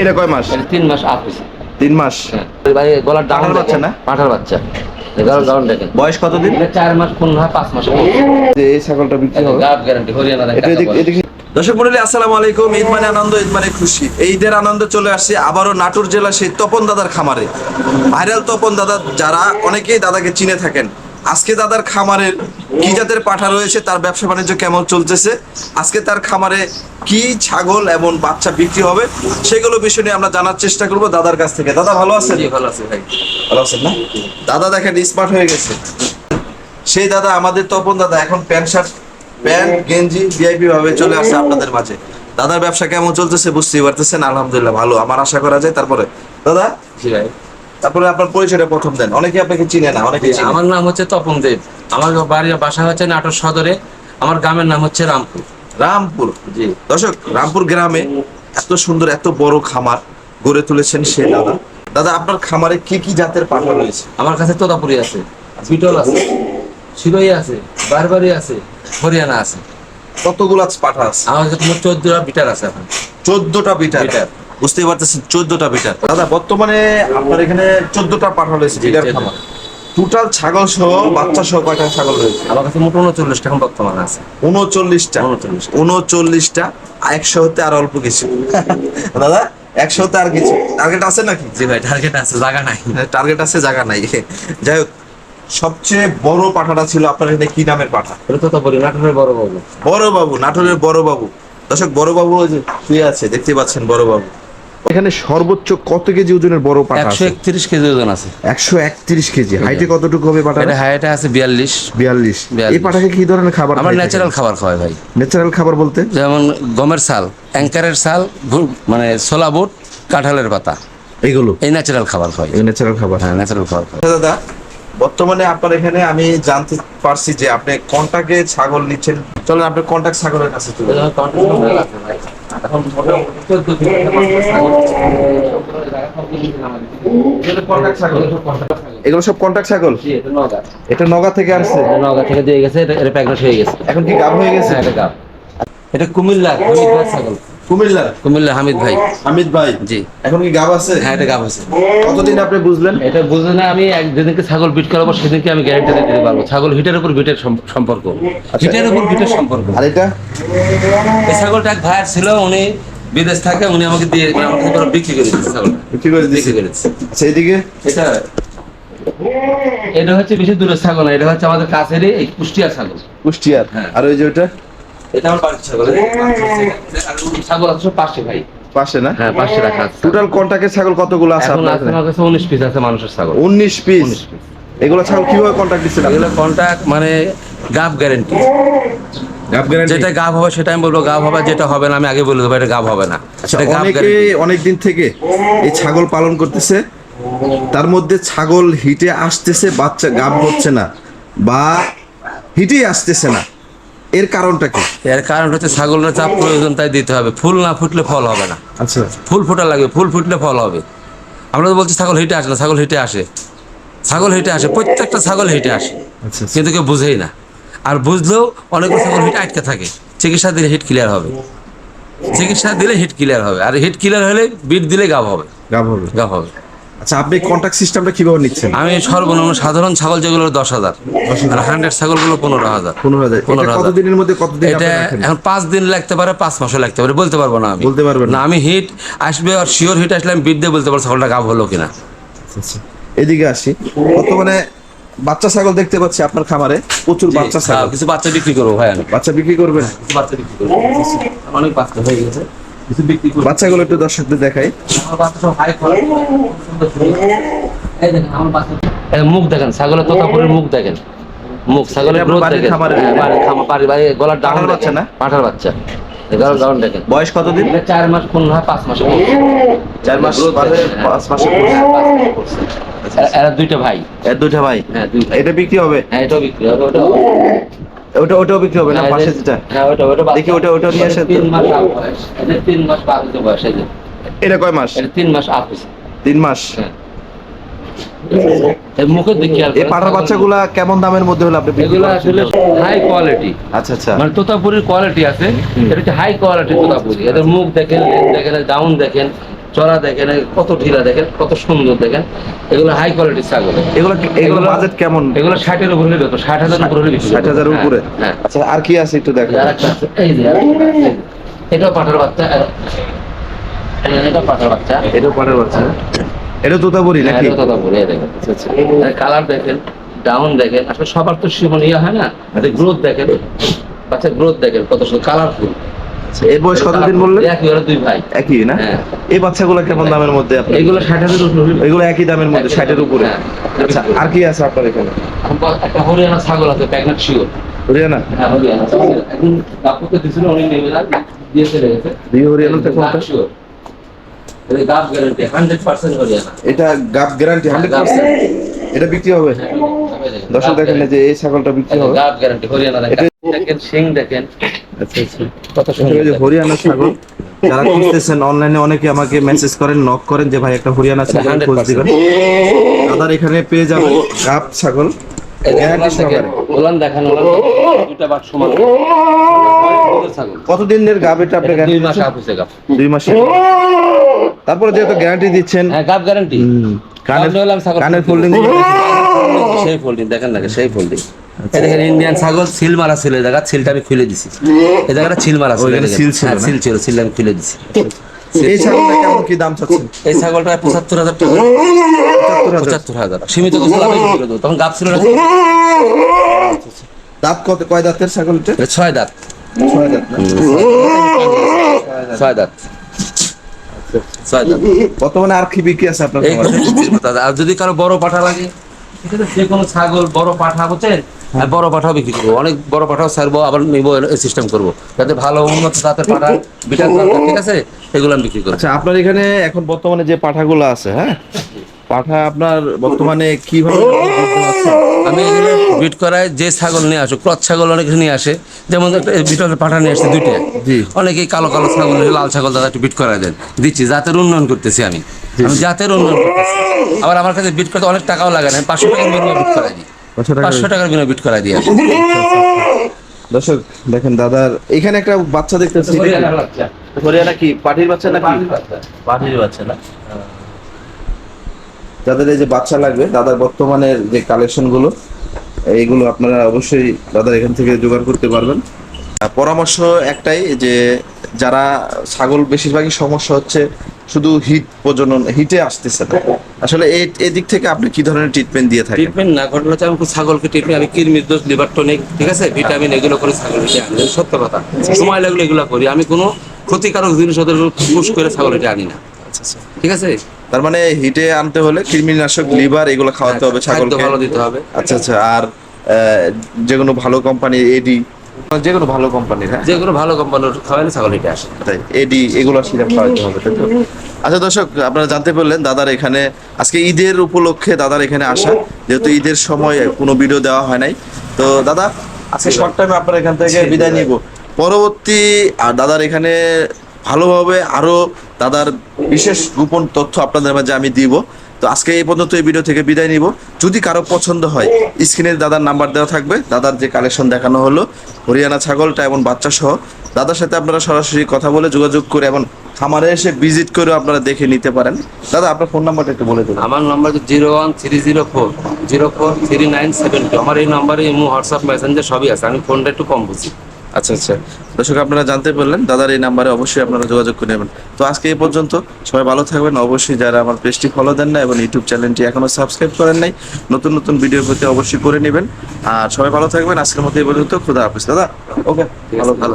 এটা কয় মাস? এটা 3 মাস আপ হয়েছে। 3 মাস। হ্যাঁ ভাই গলার ডাউন বাচ্চা না? পাঠার বাচ্চা। গলার ডাউন দেখেন। বয়স কতদিন? এটা 4 মাস কোন হয় 5 মাসে। যে এই ছাগলটা বিক্রি হবে গাব গ্যারান্টি হরিয়ানা এটা এদিকে। দর্শক মণ্ডলী আসসালামু আলাইকুম। ঈদ মানে আনন্দ, ঈদ মানে খুশি। এই ঈদের আনন্দে চলে আসছি আবারও নাটোর জেলা সেই তপন দাদার খামারে। ভাইরাল তপন দাদা, যারা অনেকেই দাদাকে চিনে থাকেন। আজকে দাদার খামারের কি জাতের পাঠা রয়েছে, তার ব্যবসা বাণিজ্য কেমন চলতেছে, আজকে তার খামারে কি ছাগল এবং বাচ্চা বিক্রি হবে, সেগুলো বিষয় নিয়ে আমরা জানার চেষ্টা করব দাদার কাছ থেকে। দাদা ভালো আছেন? ভালো আছে ভাই। ভালো আছেন না? দাদা দেখেন স্মার্ট হয়ে গেছে। সেই দাদা, আমাদের তপন দাদা এখন প্যান্ট শার্ট, প্যান্ট গেঞ্জি ভিআইপি ভাবে চলে আসছে আপনাদের মাঝে। দাদার ব্যবসা কেমন চলতেছে বুঝতেই পারতেছেন। আলহামদুলিল্লাহ ভালো, আমার আশা করা যায়। তারপরে দাদা, জি ভাই। তারপরে আপনার পরিচয়টা প্রথম দেন, অনেকে আপনাকে চিনে না, অনেকে চিনে। আমার নাম হচ্ছে তপন দেব। আমার বাসা হচ্ছে নাটোর সদরে। আমার গ্রামের নাম হচ্ছে রামপুর। রামপুর। জি। দর্শক, রামপুর গ্রামে এত সুন্দর এত বড় খামার গড়ে তুলেছেন সে দাদা। দাদা, আপনার খামারে কি কি জাতের পাঠা রয়েছে? আমার কাছে তোতাপুরি আছে, বিটল আছে, শিরোই আছে, বারবারি আছে, হরিয়ানা আছে। কতগুলা পাঠা আছে? আমার কাছে তোমার 14টা বিটার আছে এখন। 14টা বিটার। বিটার। বুঝতেই পারতেছেন, 14টা বিটার। দাদা, বর্তমানে আপনার এখানে 14টা পাঠা রয়েছে বিটার খামার। টোটাল ছাগল সহ বাচ্চা সহ কয়টা ছাগল রয়েছে? আমার কাছে মোট 39টা এখন বর্তমানে আছে। 39টা। 39টা। 100 হতে আর অল্প কিছু। দাদা, 100 হতে আর কিছু টার্গেট আছে নাকি? জি ভাই, টার্গেট আছে, জায়গা নাই। টার্গেট আছে, জায়গা নাই। যাই হোক, সবচেয়ে বড় পাঠাটা ছিল আপনার এখানে কি নামের পাঠা? এটা তোতাপুরি, নাটোরের বড় বাবু। বড় বাবু, নাটোরের বড় বাবু। দর্শক, বড় বাবু ওই যে শুয়ে আছে, দেখতে পাচ্ছেন বড় বাবু। এখানে সর্বোচ্চ কত কেজি ওজনের বড় পাঠা আছে? 131 কেজি ওজন আছে। 131 কেজি। হাইটে কতটুকু হবে পাঠা? এটা হাইটে আছে 42। 42। এই পাঠাকে কি ধরনের খাবার? আমরা ন্যাচারাল খাবার খাওয়াই ভাই। ন্যাচারাল খাবার বলতে? যেমন গমের ছাল, অ্যাঙ্কারের ছাল, মানে ছোলা বুট, কাঁঠালের পাতা, এইগুলো এই ন্যাচারাল খাবার খাওয়াই। এই ন্যাচারাল খাবার। হ্যাঁ, ন্যাচারাল খাবার খাওয়াই। দাদা, বর্তমানে আপনার এখানে আমি জানতে পারছি যে আপনি কন্টাক্টে ছাগল নিচ্ছেন। চলেন আপনি কন্টাক্ট ছাগলের কাছে চলে যান। এগুলো সব কন্টাক্ট ছাগল? এটা নগা থেকে আসছে? নগা থেকে দিয়ে গেছে, এটা প্যাকেট হয়ে গেছে। এখন কি গাব হয়ে গেছে? এটা গাব। এটা কুমিল্লা হামিদ ভাই ছাগল। কুমিল্লা হামিদ ভাই। হামিদ ভাই। জি। এখন কি গাব আছে? হ্যাঁ, এটা গাব আছে। কতদিন আপনি বুঝলেন? এটা বুঝলে না, আমি যেদিনকে ছাগল বিট করাবো সেদিনকে আমি গ্যারান্টি দিতে পারবো। ছাগল হিটের উপর বিটের সম্পর্ক। হিটের উপর বিটের সম্পর্ক। আর এটা? এই ছাগলটা এক ভাইয়ের ছিল, উনি বিদেশ থাকে, উনি আমাকে দিয়ে বিক্রি করে দিচ্ছে। ছাগলটা বিক্রি করে দিচ্ছে। আচ্ছা, এইদিকে এটা হচ্ছে বেশি দূরের ছাগল না, এটা হচ্ছে আমাদের কাছেরই এই কুষ্টিয়ার ছাগল। কুষ্টিয়ার? হ্যাঁ। আর ওই যে ওটা? এটা আমার বাড়ির ছাগল। ছাগল আছে পাশে ভাই। পাশে না? হ্যাঁ, পাশে রাখা আছে। টোটাল কন্টাক্টের ছাগল কতগুলো আছে আপনার কাছে? আমার কাছে 19 পিস আছে মানুষের ছাগল। 19 পিস? এগুলো ছাগল কিভাবে কন্টাক্ট দিচ্ছেন? এগুলো কন্টাক্ট মানে গাব গ্যারান্টি। গাব গ্যারান্টি? যেটা গাব হবে সেটা আমি বলবো গাব হবে, যেটা হবে না আমি আগে বলে দেবো এটা গাব হবে না। অনেক দিন থেকে এই ছাগল পালন করতেছে, তার মধ্যে ছাগল হিটে আসতেছে, বাচ্চা গাব হচ্ছে না বা হিটেই আসতেছে না, এর কারণটা কি? এর কারণ হচ্ছে ছাগলের যা প্রয়োজন তাই দিতে হবে। ফুল না ফুটলে ফল হবে না। আচ্ছা, ফুল ফোটা লাগবে, ফুল ফুটলে ফল হবে। আমরা তো বলছি ছাগল হিটে আসে না, ছাগল হিটে আসে। ছাগল হিটে আসে, প্রত্যেকটা ছাগল হিটে আসে, কিন্তু কেউ বুঝেই না। আর বুঝলেও অনেকগুলো ছাগল হিট আটকে থাকে। চিকিৎসা দিলে হিট ক্লিয়ার হবে, চিকিৎসা দিলে হিট ক্লিয়ার হবে। আর হিট ক্লিয়ার হলে বিট দিলে গাব হবে। গাব হবে। আচ্ছা, আপনি কন্টাক্ট সিস্টেমটা কিভাবে নিচ্ছেন? আমি সর্বনিম্ন সাধারণ ছাগল যেগুলো 10,000, আর 100 ছাগলগুলো 15,000। 15,000। কতদিনের মধ্যে কতদিন? এটা এখন 5 দিন লাগতে পারে, 5 মাসও লাগতে পারে, বলতে পারবো না আমি। বলতে পারবেন না, আমি হিট আসবে আর শিওর হিট আসলে আমি বিট দিয়ে বলতে পারবো ছাগলটা গাব হলো কিনা। এদিকে আসি, বর্তমানে বাচ্চা ছাগল দেখতে পাচ্ছি আপনার খামারে, প্রচুর বাচ্চা ছাগল। কিছু বাচ্চা বিক্রি করবো ভাই আমি। বাচ্চা বিক্রি করবেন? কিছু বাচ্চা বিক্রি করবো, অনেক বাচ্চা হয়ে গেছে, কিছু বিক্রি করবো। বাচ্চাগুলো একটু দর্শকদের দেখাই। আমার বাচ্চা সব হাই কোয়ালিটি, এই দেখেন আমার বাচ্চা। মুখ দেখেন ছাগলের, তোতাপুরের মুখ দেখেন, মুখ ছাগলের গ্রোথ দেখেন। গলার ডাউন বাচ্চা না? পাঠার বাচ্চা। গলার ডাউন দেখেন। বয়স কতদিন? 4 মাস কোন হয় 5 মাসে। 4 মাস বাদে 5 মাসে পড়ছে। এরা দুইটা ভাই। দুইটা ভাই? হ্যাঁ, দুই ভাই। এটা বিক্রি হবে? হ্যাঁ, এটাও বিক্রি হবে। ওটাও বিক্রি হবে না? পাশে যেটা? হ্যাঁ, ওটা দেখি, ওটা নিয়ে আসেন। 3 মাস আপ বয়স। এটা 3 মাস পার হতে বয়স। এই যে এটা কয় মাস? এটা 3 মাস আপ হইছে। 3 মাস? হ্যাঁ। এই মুখে দেখি আর এই পাঠার বাচ্চাগুলা কেমন দামের মধ্যে হলো আপনি? এগুলো আসলে হাই কোয়ালিটি। আচ্ছা আচ্ছা, মানে তোতাপুরির কোয়ালিটি আছে, এটা হচ্ছে হাই কোয়ালিটি তোতাপুরি। এদের মুখ দেখেন, লেজ দেখেন, ডাউন দেখেন, চড়া দেখেন, কত ঢিলা দেখেন, কত সুন্দর দেখেন। এগুলো হাই কোয়ালিটির ছাগল। এগুলো বাজেট কেমন? এগুলো 60-এর উপরে হলে তো 60,000 উপরে হলে বিক্রি করবো। 60,000 উপরে? হ্যাঁ। আচ্ছা, আর কি আছে একটু দেখেন। আরেকটা আছে, এই যে আরেকটা আছে। এটাও পাঠার বাচ্চা, এটা পাঠার বাচ্চা। এটাও পাড়ের বাচ্চা? এটা তোতাপুরি নাকি? এটা তো বলে দেখেন। আচ্ছা। কালার দেখেন, ডাউন দেখেন, আসলে সবার তো সেমন ইয়ে হয় না। গ্রোথ দেখেন, বাচ্চা গ্রোথ দেখেন কত সুন্দর কালারফুল। এর বয়স কতদিন বললেন? একই, ওরা দুই ভাই। একই না? হ্যাঁ। এই বাচ্চাগুলো কেমন দামের মধ্যে আপনার? এগুলো 60,000 উপরে হলে। এগুলো একই দামের মধ্যে, 60-এর উপরে? হ্যাঁ। আচ্ছা, আর কি আছে আপনার এখানে? একটা হরিয়ানা ছাগল আছে, প্রেগনেন্ট শিওর। হরিয়ানা? হ্যাঁ, হরিয়ানা ছাগল। এখন কাপড়তে দিছিল, অনেক নেবে না, দিয়ে চলে গেছে। এই হরিয়ানাটা কোনটা? শিওর। এটা গাব গ্যারান্টি 100% হরিয়ানা। এটা গাব গ্যারান্টি 100%? এটা বিক্রি হবে? দর্শক দেখেন না যে এই ছাগলটা বিক্রি হবে। গাব গ্যারান্টি হরিয়ানা দেখেন, শিং দেখেন। আচ্ছা আচ্ছা। কত এই সুন্দর যে হরিয়ানা ছাগল যারা খুঁজতেছেন, অনলাইনে অনেকে আমাকে মেসেজ করেন, নক করেন যে ভাই একটা হরিয়ানা ছাগল খোঁজ দিবেন। দাদার এখানে পেয়ে যাবেন গাব ছাগল গ্যারান্টি সহকারে। ওলান দেখেন, ওলান দুইটা বাট সমান। ছাগল কতদিনের গাব এটা আপনি 2 মাস আপেছে গাব। 2 মাসের? তারপরে যেহেতু গ্যারান্টি দিচ্ছেন, হ্যাঁ, গাব গ্যারান্টি। কানের ফোল্ডিং সেই ফোল্ডিং দেখেন না, সেই ফোল্ডিং। এই দেখেন ইন্ডিয়ান ছাগল, সিল মারা ছিল। এই জায়গা সিলটা আমি খুলে দিছি। এই জায়গাটা সিল মারা ছিল। ওইখানে সিল ছিল হ্যাঁ, না? সিল ছিল, সিল আমি খুলে দিছি। এই ছাগলটা কেমন কি দাম চাচ্ছেন? এই ছাগলটা 75,000 টাকা। 75,000 সীমিত কিছু লাভে বিক্রি করে দেবো। তখন গাব ছিল না। দাঁত কয় দাঁতের ছাগলটা? এটা 6 দাঁত। 6 দাঁত না? 6 দাঁত। 6 দাঁত। বর্তমানে আর কি বিক্রি আছে আপনার এই খামারে? আর যদি কারো বড় পাঠা লাগে, ঠিক আছে, যে কোনো ছাগল বড় পাঠা বুঝছেন, আর বড় পাঠাও বিক্রি করবো। অনেক বড় পাঠাও ছাড়বো, আবার নিবো, সিস্টেম করবো যাতে ভালো উন্নত জাতের পাঠা, বিটার দরকার, ঠিক আছে, এগুলো আমি বিক্রি করবো। আচ্ছা, আপনার এখানে এখন বর্তমানে যে পাঠাগুলো আছে, হ্যাঁ, পাঠা আপনার বর্তমানে কিভাবে আমি এগুলো বিট করাই, যে ছাগল নিয়ে আসো, ক্রস ছাগল অনেকে নিয়ে আসে, যেমন একটা বিটলের পাঠা নিয়ে আসছে 2টা। জি। অনেকেই কালো কালো ছাগল, লাল ছাগল দাদা একটু বিট করাই দেন, দিচ্ছি, জাতের উন্নয়ন করতেছি আমি জাতের উন্নয়ন করতেছি। আবার আমার কাছে বিট করতে অনেক টাকাও লাগে না, 500 টাকার বিনিময়ে বিট করাই দিই। 500 টাকার বিনিময়ে বিট করাই দিই। দর্শক দেখেন দাদার এখানে একটা বাচ্চা দেখতেছি। হরিয়ানা কি পাঠির বাচ্চা নাকি? পাঠির বাচ্চা না। যাদের এই যে বাচ্চা লাগবে, দাদার বর্তমানের যে কালেকশন গুলো, এইগুলো আপনারা অবশ্যই দাদার এখান থেকে জোগাড় করতে পারবেন। পরামর্শ একটাই যে যারা ছাগল, বেশিরভাগই সমস্যা হচ্ছে শুধু হিট প্রজনন, হিটে আসতেছে না। আসলে এই দিক থেকে আপনি কি ধরনের ট্রিটমেন্ট দিয়ে থাকেন? ট্রিটমেন্ট না, ঘটনা হচ্ছে আমি ছাগলকে ট্রিটমেন্ট, আমি কিরমির দোষ, লিভার টনিক, ঠিক আছে, ভিটামিন, এগুলো করে ছাগল হিটে আনি। সত্য কথা, সময় লাগলে এগুলো করি। আমি কোনো ক্ষতিকারক জিনিস ওদের পুশ করে ছাগল হিটে আনি না, ঠিক আছে। তার মানে হিটে আনতে হলে কৃমিনাশক, লিভার এগুলো খাওয়াতে হবে ছাগলকে, ভালো দিতে হবে। আচ্ছা আচ্ছা। আর যে কোনো ভালো কোম্পানি, এডি, যে কোনো ভালো কোম্পানির, হ্যাঁ, যে কোনো ভালো কোম্পানির খাওয়ালে ছাগল হিটে আসে। তাই এডি এগুলো সিরাপ খাওয়াতে হবে, তাই তো? আচ্ছা দর্শক, আপনারা জানতে পারলেন দাদার এখানে আজকে ঈদের উপলক্ষে দাদার এখানে আসা, যেহেতু ঈদের সময় কোনো ভিডিও দেওয়া হয় নাই। তো দাদা, আজকে শর্ট টাইমে আপনার এখান থেকে বিদায় নিব। পরবর্তী আর দাদার এখানে ভালোভাবে আরো দাদার বিশেষ গোপন তথ্য আপনাদের মাঝে আমি দিব। তো আজকে এই পর্যন্ত এই ভিডিও থেকে বিদায় নিব। যদি কারো পছন্দ হয়, স্ক্রিনে দাদার নাম্বার দেওয়া থাকবে। দাদার যে কালেকশন দেখানো হলো, হরিয়ানা ছাগলটা এবং বাচ্চা সহ, দাদার সাথে আপনারা সরাসরি কথা বলে যোগাযোগ করে এবং খামারে এসে ভিজিট করে আপনারা দেখে নিতে পারেন। দাদা, আপনার ফোন নাম্বারটা একটু বলে দেবেন। আমার নাম্বার 01304043972। আমার এই নাম্বারে ইমো, হোয়াটসঅ্যাপ, মেসেঞ্জার সবই আছে। আমি ফোনটা একটু কম বুঝি। আচ্ছা আচ্ছা। দর্শক, আপনারা জানতে পারলেন দাদার এই নাম্বারে অবশ্যই আপনারা যোগাযোগ করে নেবেন। তো আজকে এই পর্যন্ত, সবাই ভালো থাকবেন। অবশ্যই যারা আমার পেজটি ফলো দেন না এবং ইউটিউব চ্যানেলটি এখনো সাবস্ক্রাইব করেন নাই, নতুন নতুন ভিডিও পেতে অবশ্যই করে নেবেন। আর সবাই ভালো থাকবেন। আজকের মতো এই পর্যন্ত, খুদা হাফেজ দাদা। ওকে, ভালো ভালো।